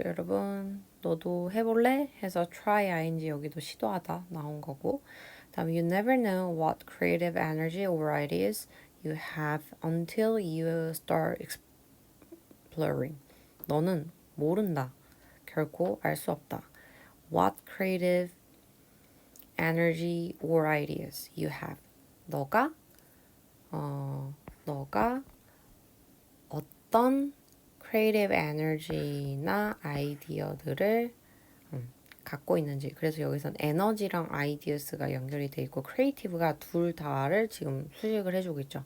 여러분 너도 해볼래? 해서 try ing 여기도 시도하다 나온 거고 다음 you never know what creative energy or ideas you have until you start exploring. 너는 모른다. 결코 알 수 없다. What creative energy or ideas you have. 너가 어떤 creative energy나 아이디어들을 갖고 있는지. 그래서 여기선 에너지랑 ideas가 연결이 돼 있고 creative가 둘 다를 지금 수식을 해주고 있죠.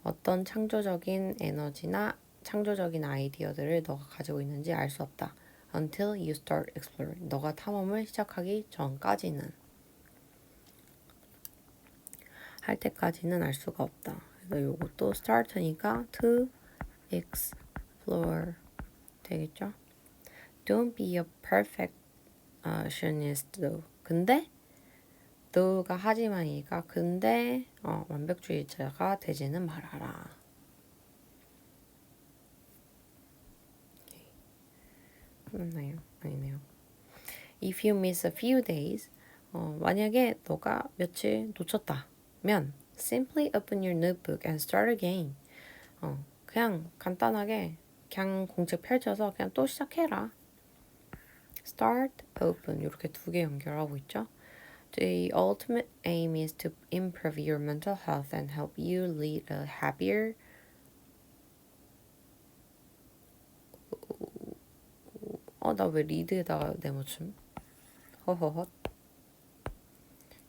어떤 창조적인 에너지나 창조적인 아이디어들을 너가 가지고 있는지 알 수 없다. Until you start exploring. 너가 탐험을 시작하기 전까지는. 할 때까지는 알 수가 없다. 그래서 요것도 start니까 to explore 되겠죠? Don't be a perfectionist though. 근데 though가 하지만이니까 근데 완벽주의자가 되지는 말아라. 맞나요? 아니네요. If you miss a few days, 만약에 너가 며칠 놓쳤다면 simply open your notebook and start again. 그냥 간단하게 그냥 공책 펼쳐서 그냥 또 시작해라. Start, open 이렇게 두 개 연결하고 있죠. The ultimate aim is to improve your mental health and help you lead a happier 나 왜 리드에다가 네모춤? 허허헛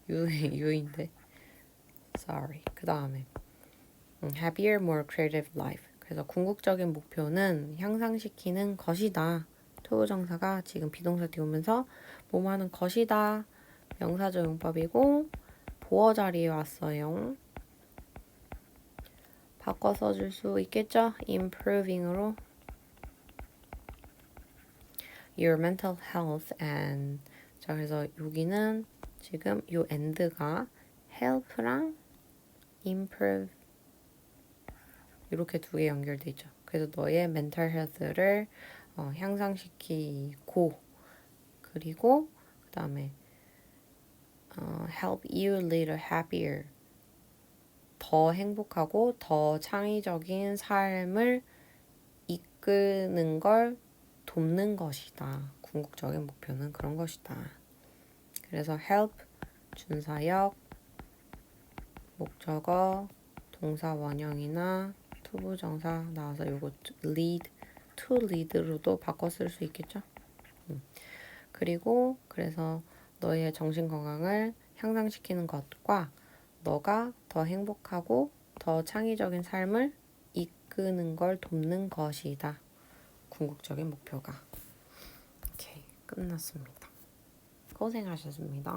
유인데 sorry. 그 다음에 happier, more creative life. 그래서 궁극적인 목표는 향상시키는 것이다. 투부정사가 지금 비동사 띄우면서 뭐뭐 하는 것이다. 명사적 용법이고 보어 자리에 왔어요. 바꿔 써줄 수 있겠죠? improving으로 your mental health and 자 그래서 여기는 지금 요 and가 help랑 improve 이렇게 두 개 연결돼 있죠. 그래서 너의 mental health를 향상시키고 그리고 그 다음에 help you lead a happier 더 행복하고 더 창의적인 삶을 이끄는 걸 돕는 것이다. 궁극적인 목표는 그런 것이다. 그래서 help, 준사역, 목적어, 동사 원형이나 투부정사 나와서 요거 lead, to lead로도 바꿔 쓸 수 있겠죠? 그리고 그래서 너의 정신 건강을 향상시키는 것과 너가 더 행복하고 더 창의적인 삶을 이끄는 걸 돕는 것이다. 궁극적인 목표가. 오케이, 끝났습니다. 고생하셨습니다.